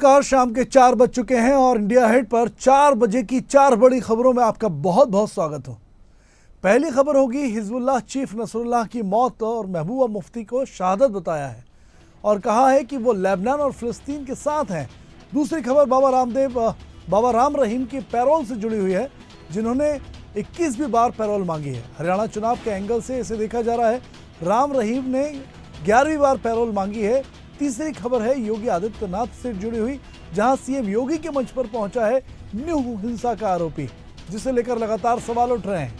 Car शाम के 4 बज चुके हैं और इंडिया हेड पर 4 बजे की 4 बड़ी खबरों में आपका बहुत बहुत स्वागत हो। पहली खबर होगी हिजबुल्लाह चीफ नसरुल्लाह की मौत और महबूबा मुफ्ती को शहादत बताया है और कहा है कि वो लेबनान और फिलिस्तीन के साथ हैं। दूसरी खबर बाबा राम रहीम की पैरोल से जुड़ी हुई है, जिन्होंने 21वीं बार पैरोल मांगी है। हरियाणा चुनाव के एंगल से इसे देखा जा रहा है। राम रहीम ने 11वीं बार पैरोल मांगी है। तीसरी खबर है योगी आदित्यनाथ से जुड़ी हुई, जहां सीएम योगी के मंच पर पहुंचा है न्यू हिंसा का आरोपी, जिसे लेकर लगातार सवाल उठ रहे हैं।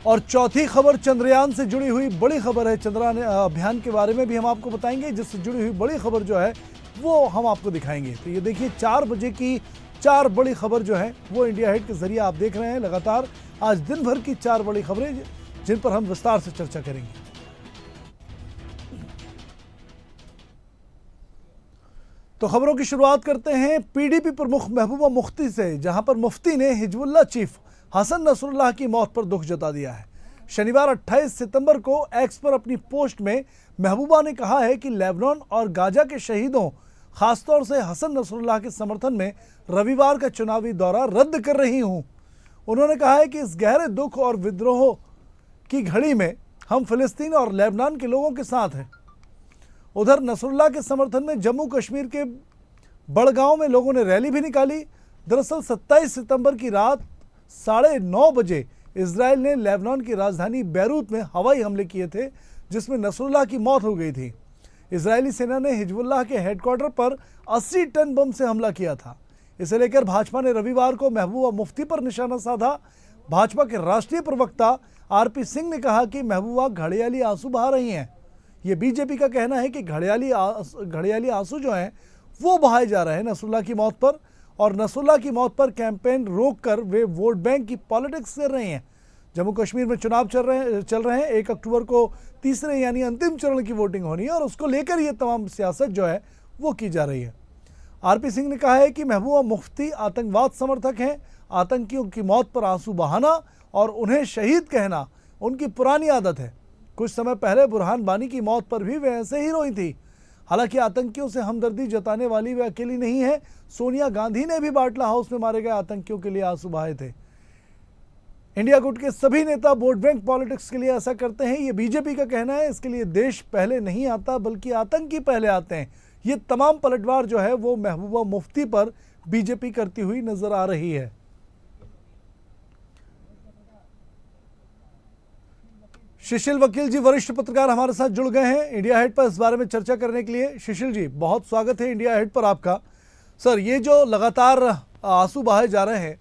और चौथी खबर चंद्रयान से जुड़ी हुई बड़ी खबर है। चंद्रयान अभियान के बारे में भी हम आपको बताएंगे, जिससे जुड़ी हुई बड़ी खबर जो है वो हम आपको दिखाएंगे। तो ये देखिए 4 बजे की 4 बड़ी खबर जो है वो इंडिया हेड के जरिए आप देख रहे हैं। लगातार आज दिन भर की 4 बड़ी खबरें जिन पर हम विस्तार से चर्चा करेंगे। तो खबरों की शुरुआत करते हैं पीडीपी प्रमुख महबूबा मुफ्ती से, जहां पर मुफ्ती ने हिजबुल्लाह चीफ हसन नसरुल्लाह की मौत पर दुख जता दिया है। शनिवार 28 सितंबर को एक्स पर अपनी पोस्ट में महबूबा ने कहा है कि लेबनान और गाजा के शहीदों, खासतौर से हसन नसरुल्लाह के समर्थन में रविवार का चुनावी दौरा रद्द कर रही हूं। उन्होंने कहा है कि इस गहरे दुख और विद्रोह की घड़ी में हम फिलिस्तीन और लेबनान के लोगों के साथ हैं। उधर नसरुल्लाह के समर्थन में जम्मू कश्मीर के बड़गांव में लोगों ने रैली भी निकाली। दरअसल 27 सितंबर की रात 9:30 बजे इजराइल ने लेबनान की राजधानी बैरूत में हवाई हमले किए थे, जिसमें नसरुल्लाह की मौत हो गई थी। इजरायली सेना ने हिजबुल्लाह के हेडक्वार्टर पर 80 टन बम से हमला किया था। इसे लेकर भाजपा ने रविवार को महबूबा मुफ्ती पर निशाना साधा। भाजपा के राष्ट्रीय प्रवक्ता आरपी सिंह ने कहा कि महबूबा घड़ियाली आंसू बहा रही हैं। ये बीजेपी का कहना है कि घड़ियाली आंसू जो हैं वो बहाए जा रहे हैं नसरुल्लाह की मौत पर, और नसरुल्लाह की मौत पर कैंपेन रोककर वे वोट बैंक की पॉलिटिक्स कर रहे हैं। जम्मू कश्मीर में चुनाव चल रहे हैं। 1 अक्टूबर को तीसरे यानी अंतिम चरण की वोटिंग होनी है और उसको लेकर ये तमाम सियासत जो है वो की जा रही है। आरपी सिंह ने कहा है कि महबूबा मुफ्ती आतंकवाद समर्थक हैं। आतंकियों की मौत पर आंसू बहाना और उन्हें शहीद कहना उनकी पुरानी आदत है। कुछ समय पहले बुरहान बानी की मौत पर भी वे ऐसे ही रोई थी। हालांकि आतंकियों से हमदर्दी जताने वाली वे अकेली नहीं है। सोनिया गांधी ने भी बाटला हाउस में मारे गए आतंकियों के लिए आंसू बहाए थे। इंडिया गुट के सभी नेता वोट बैंक पॉलिटिक्स के लिए ऐसा करते हैं, ये बीजेपी का कहना है। इसके लिए देश पहले नहीं आता बल्कि आतंकी पहले आते हैं। ये तमाम पलटवार जो है वो महबूबा मुफ्ती पर बीजेपी करती हुई नजर आ रही है। शिशिल वकील जी वरिष्ठ पत्रकार हमारे साथ जुड़ गए हैं इंडिया हेड पर इस बारे में चर्चा करने के लिए। शिशिल जी बहुत स्वागत है इंडिया हेड पर आपका। सर, ये जो लगातार आंसू बहाए जा रहे हैं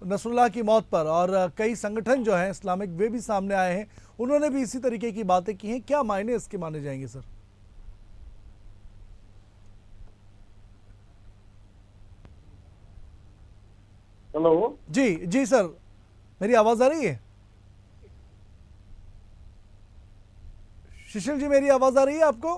नसरुल्लाह की मौत पर, और कई संगठन जो हैं इस्लामिक वे भी सामने आए हैं, उन्होंने भी इसी तरीके की बातें की हैं, क्या मायने इसके माने जाएंगे सर? हेलो जी जी सर, मेरी आवाज आ रही है? शिशिल जी मेरी आवाज आ रही है आपको?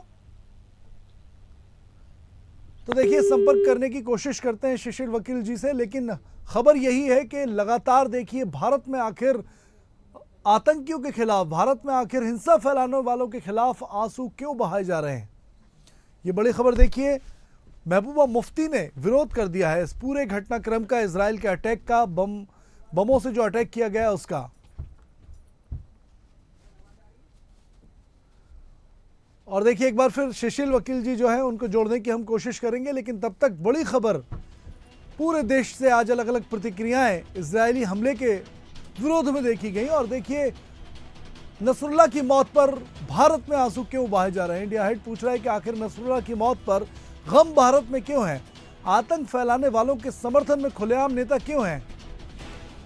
तो देखिए संपर्क करने की कोशिश करते हैं शिशिल वकील जी से, लेकिन खबर यही है कि लगातार देखिए भारत में आखिर आतंकियों के खिलाफ, भारत में आखिर हिंसा फैलाने वालों के खिलाफ आंसू क्यों बहाए जा रहे हैं। ये बड़ी खबर देखिए, महबूबा मुफ्ती ने विरोध कर दिया है इस पूरे घटनाक्रम का, इजराइल के अटैक का, बमों से जो अटैक किया गया उसका। और देखिए एक बार फिर शिशिल वकील जी जो है उनको जोड़ने की हम कोशिश करेंगे, लेकिन तब तक बड़ी खबर पूरे देश से आज अलग अलग प्रतिक्रियाएं इजरायली हमले के विरोध में देखी गई। और देखिए नसरुल्लाह की मौत पर भारत में आंसू क्यों बहाए जा रहे हैं। इंडिया हेड पूछ रहा है कि आखिर नसरुल्लाह की मौत पर गम भारत में क्यों है, आतंक फैलाने वालों के समर्थन में खुलेआम नेता क्यों हैं।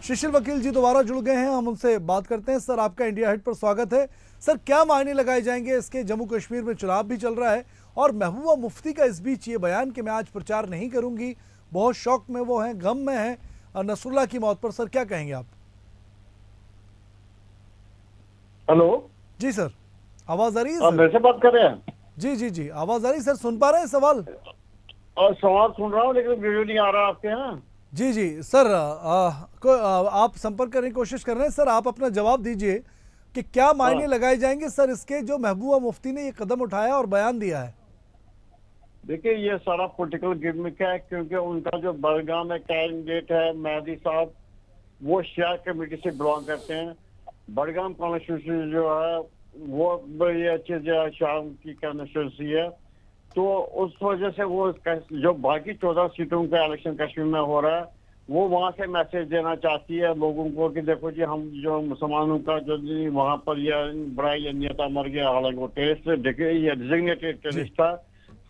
शिशिल वकील जी दोबारा जुड़ गए हैं, हम उनसे बात करते हैं। सर, आपका इंडिया हेड पर स्वागत है। सर, क्या मायने लगाए जाएंगे इसके? जम्मू कश्मीर में चुनाव भी चल रहा है और महबूबा मुफ्ती का इस बीच ये बयान कि मैं आज प्रचार नहीं करूंगी, बहुत शौक में वो हैं, गम में हैं और नसरुल्लाह की मौत पर, सर क्या कहेंगे आप? हेलो जी सर, आवाज आ रही है सर? मेरे से बात कर रहे हैं? जी जी जी आवाज आ रही है सर, सुन पा रहे हैं सवाल? और सवाल सुन रहा हूँ लेकिन वीडियो नहीं आ रहा आपके यहाँ। जी जी सर, आप संपर्क करने की कोशिश कर रहे हैं। सर, आप अपना जवाब दीजिए कि क्या मायने लगाए जाएंगे सर इसके, जो महबूबा मुफ्ती ने ये कदम उठाया और बयान दिया है। देखिए ये सारा पॉलिटिकल गिमिक है, क्योंकि उनका जो बड़गाम में कैंडिडेट है मेहदी साहब, वो शिया कमेटी से बिलोंग करते हैं। बड़गाम कॉन्स्टिट्यूंसी जो है वो बड़ी अच्छी जो शाम की कॉन्स्टिट्यूंसी है, तो उस वजह से वो जो बाकी 14 सीटों का इलेक्शन कश्मीर में हो रहा है, वो वहां से मैसेज देना चाहती है लोगों को कि देखो जी, हम जो मुसलमानों का जो वहां पर यह बड़ा ये नेता मर गया, हालांकि वो टेररिस्ट ये डिजिग्नेटेड टेररिस्ट था,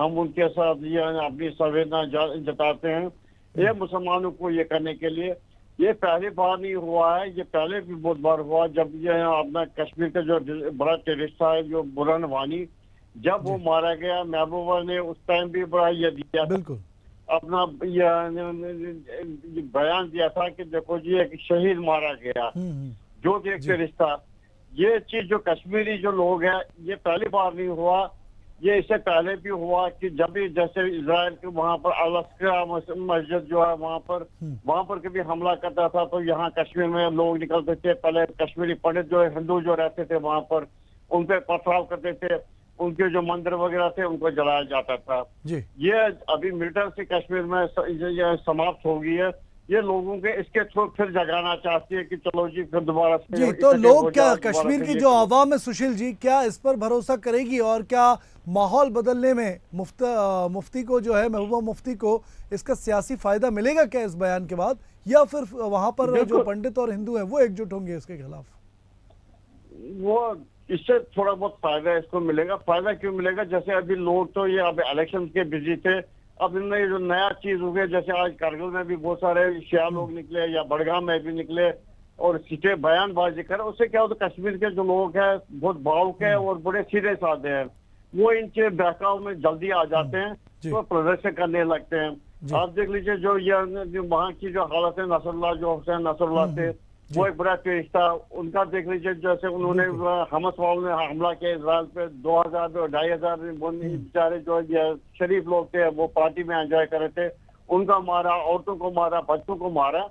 हम उनके साथ ये अपनी संवेदना जताते हैं। ये मुसलमानों को ये करने के लिए, ये पहली बार नहीं हुआ है, ये पहले भी बहुत बार हुआ। जब ये अपना कश्मीर का जो बड़ा टेररिस्ट था जो बुरहान वानी, जब वो मारा गया, महबूबा ने उस टाइम भी बड़ा ये दिया था, बिल्कुल अपना बयान दिया था कि देखो जी एक शहीद मारा गया जो कि एक टेररिस्ट था। ये चीज जो कश्मीरी जो लोग हैं, ये पहली बार नहीं हुआ, ये इससे पहले भी हुआ कि जब भी जैसे इजराइल के वहां पर अल-अक्सा मस्जिद जो है वहां पर कभी हमला करता था, तो यहाँ कश्मीर में लोग निकलते थे, पहले कश्मीरी पंडित जो हिंदू जो रहते थे वहां पर उन पे पथराव करते थे, उनके जो मंदिर वगैरह थे उनको जलाया जाता था जी। ये अभी मिलिटेंसी कश्मीर में ये समाप्त हो गई है। ये लोगों के इसके थ्रू फिर जगाना चाहती है कि चलो जी फिर दोबारा से जी, तो लोग क्या कश्मीर की जो आवाम है सुशील जी, क्या इस पर भरोसा करेगी और क्या माहौल बदलने में मुफ्ती को जो है, महबूबा मुफ्ती को इसका सियासी फायदा मिलेगा क्या इस बयान के बाद, या फिर वहां पर जो पंडित और हिंदू हैं वो एकजुट होंगे इसके खिलाफ? वो इससे थोड़ा बहुत फायदा इसको मिलेगा। फायदा क्यों मिलेगा? जैसे अभी लोग तो ये अब इलेक्शन के बिजी थे, अब इनमें जो नया चीज हो गया, जैसे आज कारगिल में भी बहुत सारे शिया लोग निकले या बड़गाम में भी निकले और सीधे बयानबाजी कर, उससे क्या होता है कश्मीर के जो लोग हैं बहुत भावुक है और बड़े सीधे साधे हैं, वो इनके बहकाव में जल्दी आ जाते हैं, तो प्रदर्शन करने लगते हैं। आप देख लीजिए जो वहाँ की जो हालत है, नसरुल्लाह जो हुसैन नसरुल्लाह थे, वो एक बड़ा टेररिस्ट था, उनका देख लीजिए जैसे उन्होंने हमस वालों ने हमला किया इजराइल पे, 2,000-2,500 बेचारे जो शरीफ लोग थे वो पार्टी में एंजॉय कर रहे थे, उनका मारा, औरतों को मारा, बच्चों को मारा।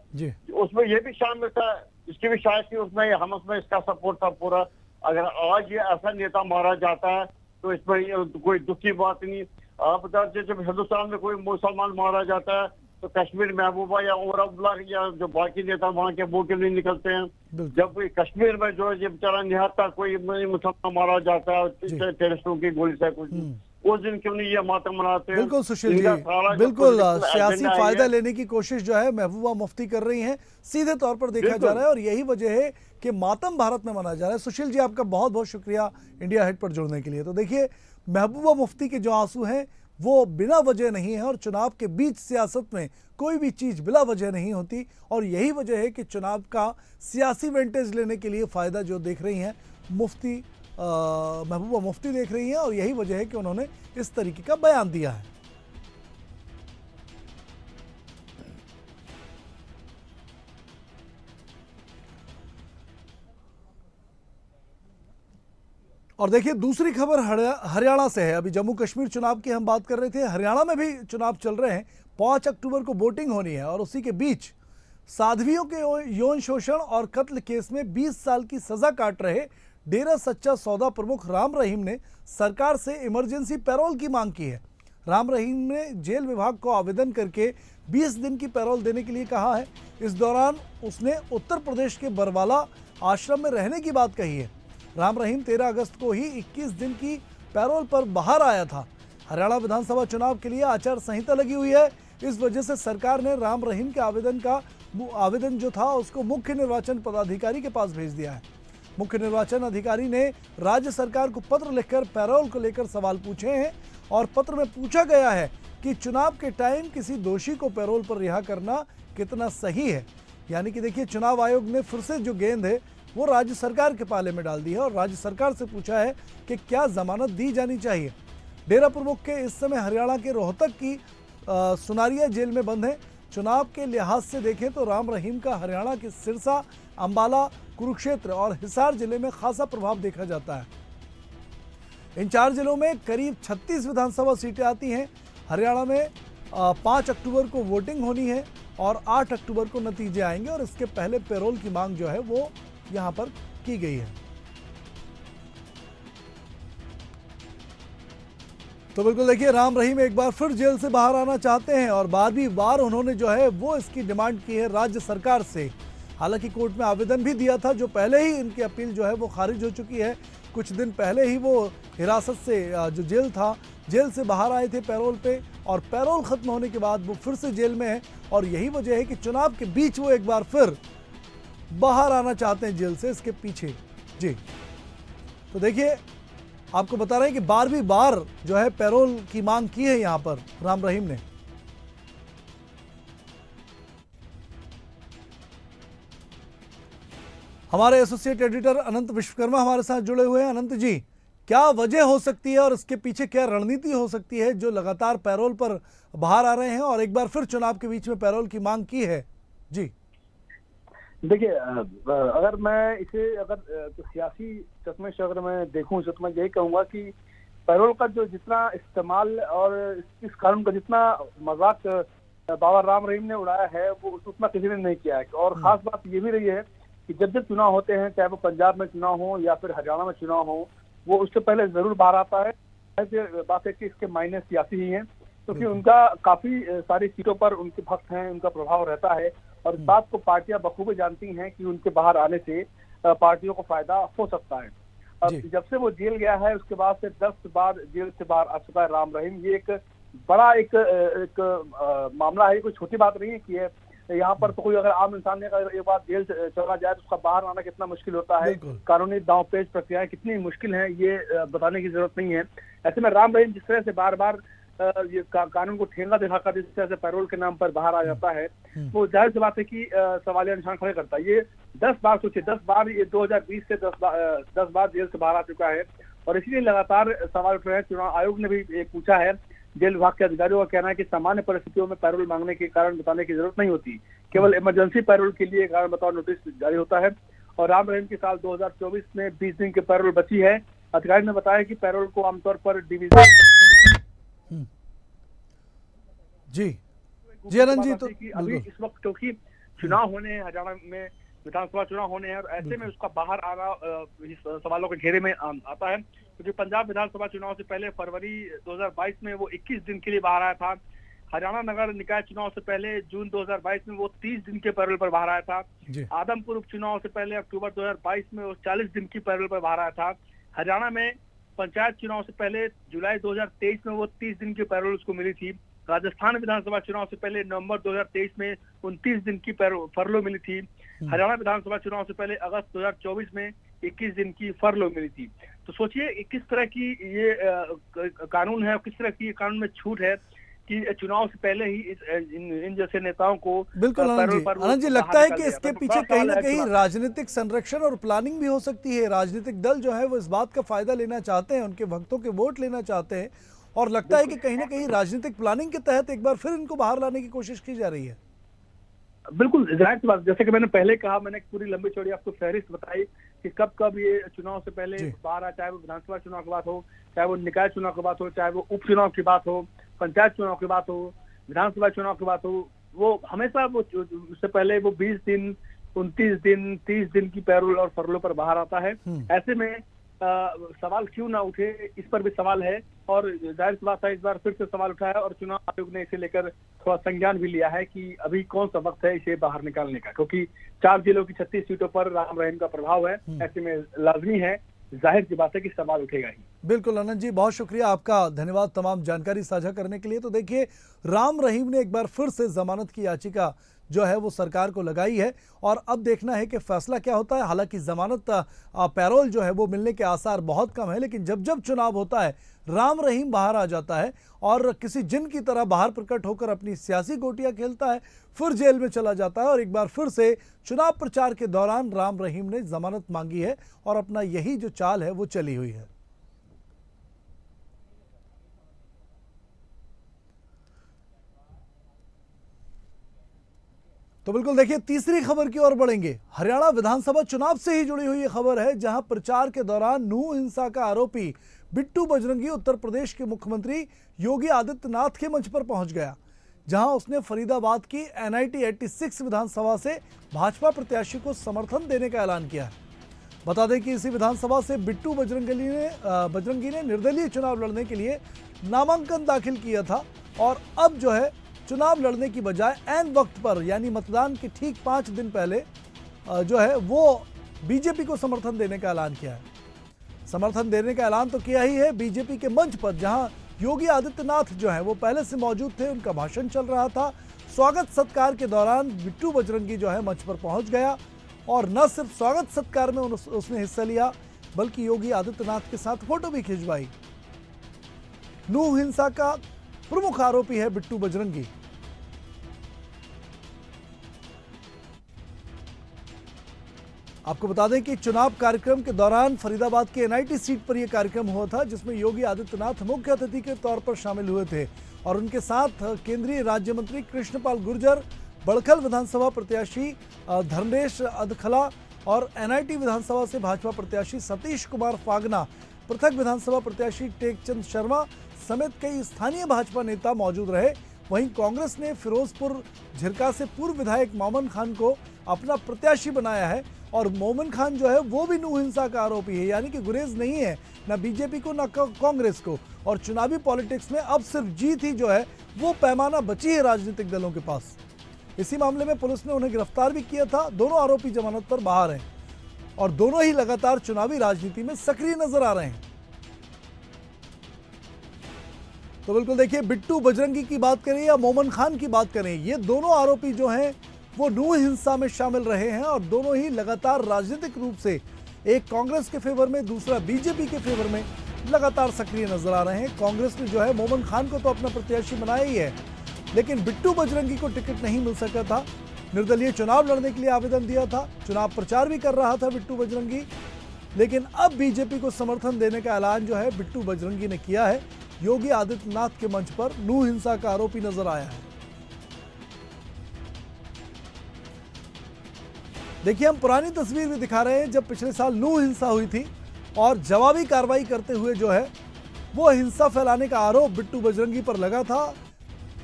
उसमें ये भी शामिल था, इसकी भी शायद थी उसमें, हमस में इसका सपोर्ट था पूरा। अगर आज ये ऐसा नेता मारा जाता है तो इसमें कोई दुख की बात नहीं। आप बता दीजिए जब हिंदुस्तान में कोई मुसलमान मारा जाता है तो कश्मीर महबूबा या उमर अब्दुल्ला या जो बाकी नेता वहाँ के वो क्यों नहीं निकलते हैं? जब कोई कश्मीर में जो ये बेचारा निहत्था कोई मुसलमान मारा जाता है टेररिस्टों की गोली से, कुछ उस दिन क्यों नहीं ये मातम मनाते? बिल्कुल सुशील जी, बिल्कुल सियासी फायदा लेने की कोशिश जो है महबूबा मुफ्ती कर रही हैं, सीधे तौर पर देखा जा रहा है, और यही वजह है कि मातम भारत में मनाया जा रहा है। सुशील जी, आपका बहुत बहुत शुक्रिया इंडिया हिट पर जुड़ने के लिए। तो देखिए, महबूबा मुफ्ती के जो आंसू हैं वो बिना वजह नहीं है, और चुनाव के बीच सियासत में कोई भी चीज़ बिला वजह नहीं होती, और यही वजह है कि चुनाव का सियासी वेंटेज लेने के लिए फ़ायदा जो देख रही हैं मुफ्ती महबूबा मुफ्ती देख रही हैं, और यही वजह है कि उन्होंने इस तरीके का बयान दिया है। और देखिए, दूसरी खबर हरियाणा से है। अभी जम्मू कश्मीर चुनाव की हम बात कर रहे थे, हरियाणा में भी चुनाव चल रहे हैं। 5 अक्टूबर को वोटिंग होनी है, और उसी के बीच साध्वियों के यौन शोषण और कत्ल केस में 20 साल की सजा काट रहे डेरा सच्चा सौदा प्रमुख राम रहीम ने सरकार से इमरजेंसी पैरोल की मांग की है। राम रहीम ने जेल विभाग को आवेदन करके 20 दिन की पैरोल देने के लिए कहा है। इस दौरान उसने उत्तर प्रदेश के बरवाला आश्रम में रहने की बात कही है। राम रहीम 13 अगस्त को ही 21 दिन की पैरोल पर बाहर आया था। हरियाणा विधानसभा चुनाव के लिए आचार संहिता लगी हुई है, इस वजह से सरकार ने राम रहीम के आवेदन जो था उसको मुख्य निर्वाचन पदाधिकारी के पास भेज दिया है। मुख्य निर्वाचन अधिकारी ने राज्य सरकार को पत्र लिखकर पैरोल को लेकर सवाल पूछे हैं, और पत्र में पूछा गया है कि चुनाव के टाइम किसी दोषी को पैरोल पर रिहा करना कितना सही है। यानी कि देखिए, चुनाव आयोग ने फिर से जो गेंद है वो राज्य सरकार के पाले में डाल दी है, और राज्य सरकार से पूछा है कि क्या जमानत दी जानी चाहिए। डेरा प्रमुख के इस समय हरियाणा के रोहतक की सुनारिया जेल में बंद है। चुनाव के लिहाज से देखें तो राम रहीम का हरियाणा के सिरसा, अंबाला, कुरुक्षेत्र और हिसार जिले में खासा प्रभाव देखा जाता है। इन 4 जिलों में करीब 36 विधानसभा सीटें आती हैं। हरियाणा में 5 अक्टूबर को वोटिंग होनी है और 8 अक्टूबर को नतीजे आएंगे, और इसके पहले पैरोल की मांग जो है वो यहाँ पर की गई है। तो बिल्कुल देखिए, राम रहीम एक बार फिर जेल से बाहर आना चाहते हैं और 12वीं बार उन्होंने जो है वो इसकी डिमांड की है राज्य सरकार से। हालांकि कोर्ट में आवेदन भी दिया था, जो पहले ही इनकी अपील जो है वो खारिज हो चुकी है। कुछ दिन पहले ही वो हिरासत से जो जेल था, जेल से बाहर आए थे पैरोल पे, और पैरोल खत्म होने के बाद वो फिर से जेल में है। और यही वजह है कि चुनाव के बीच वो एक बार फिर बाहर आना चाहते हैं जेल से, इसके पीछे। जी, तो देखिए, आपको बता रहे हैं कि 12वीं बार जो है पैरोल की मांग की है यहां पर राम रहीम ने। हमारे एसोसिएट एडिटर अनंत विश्वकर्मा हमारे साथ जुड़े हुए हैं। अनंत जी, क्या वजह हो सकती है और इसके पीछे क्या रणनीति हो सकती है जो लगातार पैरोल पर बाहर आ रहे हैं और एक बार फिर चुनाव के बीच में पैरोल की मांग की है? जी देखिए, अगर मैं इसे तो सियासी चश्मे से अगर मैं देखूं तो मैं यही कहूंगा कि पैरोल का जो जितना इस्तेमाल और इस कानून का जितना मजाक बाबा राम रहीम ने उड़ाया है वो उतना किसी ने नहीं किया है। और खास बात ये भी रही है कि जब जब चुनाव होते हैं, चाहे वो पंजाब में चुनाव हो या फिर हरियाणा में चुनाव हो, वो उससे पहले जरूर बाहर आता है। ऐसे बात है कि इसके मायने सियासी ही हैं, क्योंकि उनका काफी सारी सीटों पर उनके भक्त हैं, उनका प्रभाव रहता है। और इस बात को पार्टियां बखूबी जानती हैं कि उनके बाहर आने से पार्टियों को फायदा हो सकता है। अब जब से वो जेल गया है उसके बाद से 10 बार जेल से बाहर आ चुका है राम रहीम। ये एक बड़ा एक मामला है, कोई छोटी बात नहीं है कि यहाँ पर तो कोई अगर आम इंसान ने अगर एक बार जेल चला जाए तो उसका बाहर आना कितना मुश्किल होता है, कानूनी दांवपेच प्रक्रियाएं कितनी मुश्किल हैं, ये बताने की जरूरत नहीं है। ऐसे में राम रहीम जिस तरह से बार बार ये कानून को ठेंगा दिखाकर जिस तरह से पैरोल के नाम पर बाहर आ जाता है, वो जाहिर सी बात है कि सवालिया निशान खड़े करता है। ये 10 बार सोचिए, 10 बार, ये 2020 से 10 बार जेल से बाहर आ चुका है। और इसलिए लगातार सवाल उठ रहे हैं। चुनाव आयोग ने भी पूछा है, जेल विभाग के अधिकारियों का कहना है कि सामान्य परिस्थितियों में पैरोल मांगने के कारण बताने की जरूरत नहीं होती, केवल इमरजेंसी पैरोल के लिए कारण बताओ नोटिस जारी होता है। और राम रहीम की साल 2024 में 20 दिन की पैरोल बची है। अधिकारी ने बताया कि पैरोल को आमतौर पर डिवीजन जी अनंत जी, तो अभी इस वक्त क्योंकि चुनाव होने हैं, हरियाणा में विधानसभा चुनाव होने हैं, और ऐसे में उसका बाहर आना इस सवालों के घेरे में आता है। क्योंकि पंजाब विधानसभा चुनाव से पहले फरवरी 2022 में वो 21 दिन के लिए बाहर आया था। हरियाणा नगर निकाय चुनाव से पहले जून 2022 में वो 30 दिन के पैरोल पर बाहर आया था। आदमपुर उपचुनाव से पहले अक्टूबर 2022 में वो 40 दिन की पैरोल पर बाहर आया था। हरियाणा में पंचायत चुनाव से पहले जुलाई 2023 में वो 30 दिन की पैरोल उसको मिली थी। राजस्थान विधानसभा चुनाव से पहले नवंबर 2023 में 29 दिन की फरलो मिली थी। हरियाणा विधानसभा चुनाव से पहले अगस्त 2024 में 21 दिन की फरलो मिली थी। तो सोचिए किस तरह की ये कानून है, किस तरह की कानून में छूट है कि चुनाव से पहले ही इन जैसे नेताओं को बिल्कुल आनंद जी लगता है कि इसके पीछे कहीं ना कहीं राजनीतिक संरक्षण और प्लानिंग भी हो सकती है। राजनीतिक दल जो है वो इस बात का फायदा लेना चाहते हैं, उनके भक्तों के वोट लेना चाहते हैं, और लगता है कि कहीं ना कहीं राजनीतिक प्लानिंग के तहत एक बार फिर इनको बाहर लाने की कोशिश की जा रही है। बिल्कुल जाहिर सी बात, जैसे कि मैंने पहले कहा, मैंने पूरी लंबी चौड़ी आपको फहरिस्त बताई कि कब कब ये चुनाव से पहले बाहर आया, चाहे वो विधानसभा चुनाव की बात हो, चाहे वो निकाय चुनाव की बात हो, चाहे वो उपचुनाव की बात हो, पंचायत चुनाव की बात हो, विधानसभा चुनाव की बात हो, वो हमेशा वो उससे पहले वो 20 दिन, 29 दिन, 30 दिन की पैरोल और फरलो पर बाहर आता है। ऐसे में सवाल क्यों ना उठे, इस पर भी सवाल है। और जाहिर सी बात है, इस बार फिर से सवाल उठाया और चुनाव आयोग ने इसे लेकर थोड़ा संज्ञान भी लिया है कि अभी कौन सा वक्त है इसे बाहर निकालने का, क्योंकि 4 जिलों की 36 सीटों पर राम रहीम का प्रभाव है। ऐसे में लाजमी है, जाहिर सी बात है कि सवाल उठेगा ही। बिल्कुल अनंत जी, बहुत शुक्रिया आपका, धन्यवाद तमाम जानकारी साझा करने के लिए। तो देखिए, राम रहीम ने एक बार फिर से जमानत की याचिका जो है वो सरकार को लगाई है, और अब देखना है कि फैसला क्या होता है। हालांकि जमानत पैरोल जो है वो मिलने के आसार बहुत कम है, लेकिन जब जब चुनाव होता है राम रहीम बाहर आ जाता है और किसी जिन की तरह बाहर प्रकट होकर अपनी सियासी गोटियां खेलता है, फिर जेल में चला जाता है, और एक बार फिर से चुनाव प्रचार के दौरान राम रहीम ने जमानत मांगी है, और अपना यही जो चाल है वो चली हुई है। तो बिल्कुल देखिए, तीसरी खबर की ओर बढ़ेंगे। हरियाणा विधानसभा चुनाव से ही जुड़ी हुई ये खबर है, जहां प्रचार के दौरान नूह हिंसा का आरोपी बिट्टू बजरंगी उत्तर प्रदेश के मुख्यमंत्री योगी आदित्यनाथ के मंच पर पहुंच गया, जहां उसने फरीदाबाद की NIT 86 विधानसभा से भाजपा प्रत्याशी को समर्थन देने का ऐलान किया है। बता दें कि इसी विधानसभा से बिट्टू बजरंगी ने निर्दलीय चुनाव लड़ने के लिए नामांकन दाखिल किया था और अब जो है चुनाव लड़ने की बजाय ऐन वक्त पर यानी मतदान के ठीक 5 दिन पहले जो है वो बीजेपी को समर्थन देने का ऐलान किया है। समर्थन देने का ऐलान तो किया ही है बीजेपी के मंच पर, जहां योगी आदित्यनाथ जो है वो पहले से मौजूद थे, उनका भाषण चल रहा था। स्वागत सत्कार के दौरान बिट्टू बजरंगी जो है मंच पर पहुंच गया और न सिर्फ स्वागत सत्कार में उसने हिस्सा लिया बल्कि योगी आदित्यनाथ के साथ फोटो भी खिंचवाई। नूह हिंसा का प्रमुख आरोपी है बिट्टू बजरंगी। आपको बता दें कि चुनाव कार्यक्रम के दौरान फरीदाबाद के एनआईटी सीट पर यह कार्यक्रम हुआ था, जिसमें योगी आदित्यनाथ मुख्य अतिथि के तौर पर शामिल हुए थे और उनके साथ केंद्रीय राज्य मंत्री कृष्णपाल गुर्जर, बड़खल विधानसभा प्रत्याशी धर्मेश अदखला और एनआईटी विधानसभा से भाजपा प्रत्याशी सतीश कुमार फागना, पृथक विधानसभा प्रत्याशी टेकचंद शर्मा समेत कई स्थानीय भाजपा नेता मौजूद रहे। वहीं कांग्रेस ने फिरोजपुर झिरका से पूर्व विधायक मोमन खान को अपना प्रत्याशी बनाया है और मोमन खान जो है वो भी नूह हिंसा का आरोपी है, यानी कि गुरेज नहीं है ना बीजेपी को ना कांग्रेस को। और चुनावी पॉलिटिक्स में अब सिर्फ जीत ही जो है वो पैमाना बची है राजनीतिक दलों के पास। इसी मामले में पुलिस ने उन्हें गिरफ्तार भी किया था। दोनों आरोपी जमानत पर बाहर हैं और दोनों ही लगातार चुनावी राजनीति में सक्रिय नजर आ रहे हैं। तो बिल्कुल देखिए, बिट्टू बजरंगी की बात करें या मोमन खान की बात करें, ये दोनों आरोपी जो हैं वो नूह हिंसा में शामिल रहे हैं और दोनों ही लगातार राजनीतिक रूप से एक कांग्रेस के फेवर में, दूसरा बीजेपी के फेवर में लगातार सक्रिय नजर आ रहे हैं। कांग्रेस ने जो है मोमन खान को तो अपना प्रत्याशी बनाया ही है, लेकिन बिट्टू बजरंगी को टिकट नहीं मिल सका था। निर्दलीय चुनाव लड़ने के लिए आवेदन दिया था, चुनाव प्रचार भी कर रहा था बिट्टू बजरंगी, लेकिन अब बीजेपी को समर्थन देने का ऐलान जो है बिट्टू बजरंगी ने किया है। योगी आदित्यनाथ के मंच पर नूह हिंसा का आरोपी नजर आया है। देखिए, हम पुरानी तस्वीर भी दिखा रहे हैं जब पिछले साल नूह हिंसा हुई थी और जवाबी कार्रवाई करते हुए जो है वो हिंसा फैलाने का आरोप बिट्टू बजरंगी पर लगा था।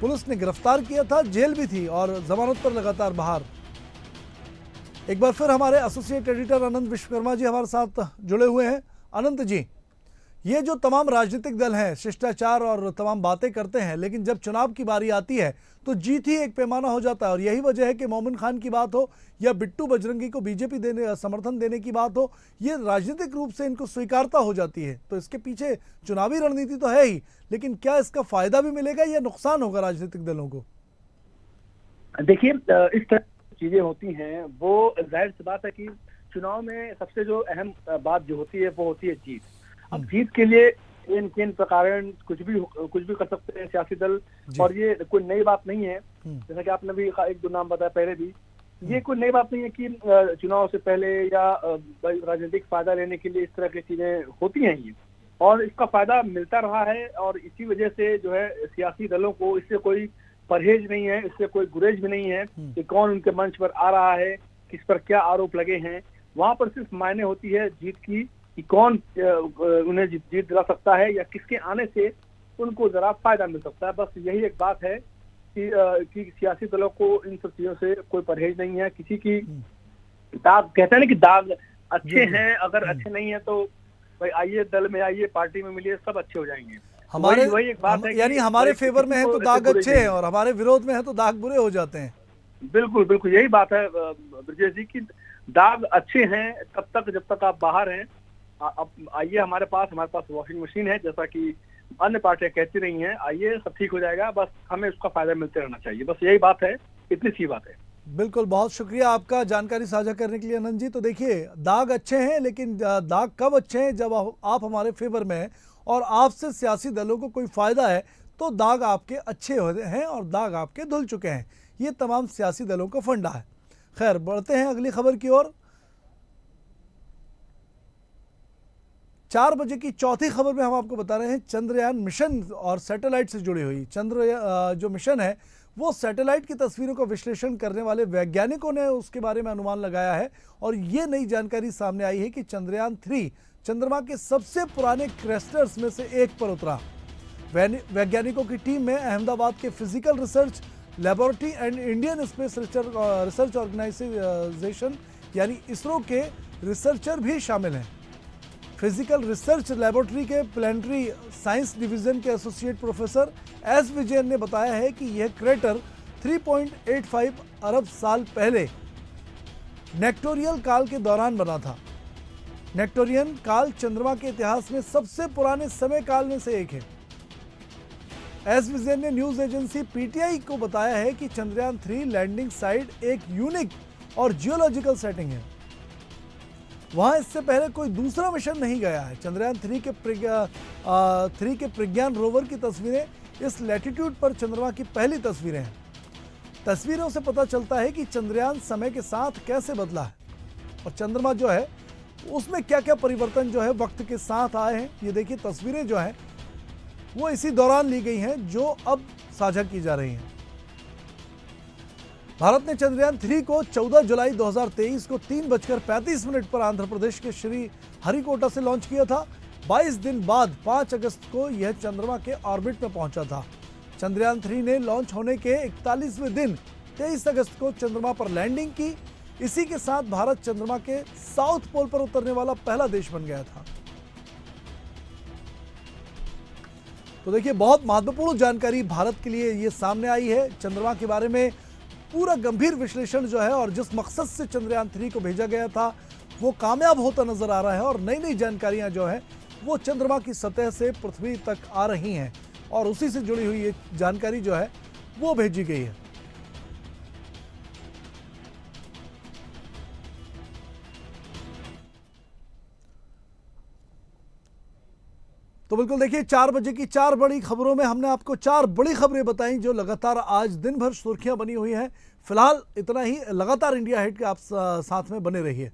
पुलिस ने गिरफ्तार किया था, जेल भी थी और जमानत पर लगातार बाहर। एक बार फिर हमारे एसोसिएट एडिटर अनंत विश्वकर्मा जी हमारे साथ जुड़े हुए हैं। अनंत जी, ये जो तमाम राजनीतिक दल हैं शिष्टाचार और तमाम बातें करते हैं, लेकिन जब चुनाव की बारी आती है तो जीत ही एक पैमाना हो जाता है और यही वजह है कि मोमिन खान की बात हो या बिट्टू बजरंगी को बीजेपी समर्थन देने की बात हो, ये राजनीतिक रूप से इनको स्वीकारता हो जाती है। तो इसके पीछे चुनावी रणनीति तो है ही, लेकिन क्या इसका फायदा भी मिलेगा या नुकसान होगा राजनीतिक दलों को? देखिए, इस तरह की चीजें होती हैं, वो जाहिर सी बात है कि चुनाव में सबसे जो अहम बात जो होती है वो होती है जीत। अब जीत के लिए इन प्रकार कुछ भी कर सकते हैं सियासी दल, और ये कोई नई बात नहीं है। जैसा कि आपने भी एक दो नाम बताया पहले भी, ये कोई नई बात नहीं है कि चुनाव से पहले या राजनीतिक फायदा लेने के लिए इस तरह की चीजें होती हैं ये, और इसका फायदा मिलता रहा है। और इसी वजह से जो है सियासी दलों को इससे कोई परहेज नहीं है, इससे कोई गुरेज भी नहीं है कि कौन उनके मंच पर आ रहा है, किस पर क्या आरोप लगे हैं। वहां पर सिर्फ मायने होती है जीत की, कि कौन उन्हें जीत दिला सकता है या किसके आने से उनको जरा फायदा मिल सकता है। बस यही एक बात है कि सियासी दलों को इन सब चीजों से कोई परहेज नहीं है। किसी की दाग, कहते हैं ना कि दाग अच्छे हैं, अगर अच्छे नहीं है तो भाई आइए दल में आइए, पार्टी में मिलिए, सब अच्छे हो जाएंगे। हमारे वही एक बात है, यानी हमारे फेवर में है तो दाग अच्छे हैं और हमारे विरोध में है तो दाग बुरे हो जाते हैं। बिल्कुल बिल्कुल यही बात है ब्रजेश जी की दाग अच्छे हैं तब तक जब तक आप बाहर हैं। अब आइए हमारे पास वॉशिंग मशीन है, जैसा कि अन्य पार्टियां कहती रही हैं, आइए सब ठीक हो जाएगा, बस हमें उसका फायदा मिलते रहना चाहिए। बस यही बात है, इतनी सी बात है। बिल्कुल, बहुत शुक्रिया आपका जानकारी साझा करने के लिए अनंत जी। तो देखिए, दाग अच्छे हैं, लेकिन दाग कब अच्छे हैं? जब आप हमारे फेवर में हैं और आपसे सियासी दलों को कोई फायदा है तो दाग आपके अच्छे हैं और दाग आपके धुल चुके हैं। ये तमाम सियासी दलों का फंडा है। खैर, बढ़ते हैं अगली खबर की ओर। 4 बजे की चौथी खबर में हम आपको बता रहे हैं चंद्रयान मिशन और सैटेलाइट से जुड़ी हुई। जो मिशन है वो सैटेलाइट की तस्वीरों का विश्लेषण करने वाले वैज्ञानिकों ने उसके बारे में अनुमान लगाया है और ये नई जानकारी सामने आई है कि चंद्रयान 3 चंद्रमा के सबसे पुराने क्रेस्टर्स में से एक पर उतरा। वैज्ञानिकों की टीम में अहमदाबाद के Physical Research Laboratory and Indian Space Research Organisation यानी इसरो के रिसर्चर भी शामिल हैं। फिजिकल रिसर्च लेबोरेटरी के प्लानिटरी साइंस डिवीजन के एसोसिएट प्रोफेसर एस विजयन ने बताया है कि यह क्रेटर 3.85 अरब साल पहले नेक्टोरियल काल के दौरान बना था। नेक्टोरियन काल चंद्रमा के इतिहास में सबसे पुराने समय काल में से एक है। एस विजयन ने न्यूज एजेंसी पीटीआई को बताया है कि चंद्रयान 3 लैंडिंग साइट एक यूनिक और जियोलॉजिकल सेटिंग है। वहां इससे पहले कोई दूसरा मिशन नहीं गया है। चंद्रयान 3 के प्रज्ञान रोवर की तस्वीरें इस लैटिट्यूड पर चंद्रमा की पहली तस्वीरें हैं। तस्वीरों से पता चलता है कि चंद्रयान समय के साथ कैसे बदला है और चंद्रमा जो है उसमें क्या क्या परिवर्तन जो है वक्त के साथ आए हैं। ये देखिए तस्वीरें जो हैं वो इसी दौरान ली गई हैं जो अब साझा की जा रही हैं। भारत ने चंद्रयान 3 को 14 जुलाई 2023 को 3:35 पर आंध्र प्रदेश के श्री हरिकोटा से लॉन्च किया था। 22 दिन बाद 5 अगस्त को यह चंद्रमा के ऑर्बिट में पहुंचा था। चंद्रयान 3 ने लॉन्च होने के 41वें दिन 23 अगस्त को चंद्रमा पर लैंडिंग की। इसी के साथ भारत चंद्रमा के साउथ पोल पर उतरने वाला पहला देश बन गया था। तो देखिए बहुत महत्वपूर्ण जानकारी भारत के लिए ये सामने आई है। चंद्रमा के बारे में पूरा गंभीर विश्लेषण जो है और जिस मकसद से चंद्रयान 3 को भेजा गया था वो कामयाब होता नजर आ रहा है और नई नई जानकारियां जो है वो चंद्रमा की सतह से पृथ्वी तक आ रही हैं और उसी से जुड़ी हुई ये जानकारी जो है वो भेजी गई है। तो बिल्कुल देखिए 4 बजे की 4 बड़ी खबरों में हमने आपको 4 बड़ी खबरें बताई जो लगातार आज दिन भर सुर्खियां बनी हुई हैं। फिलहाल इतना ही। लगातार इंडिया हिट के आप साथ में बने रहिए।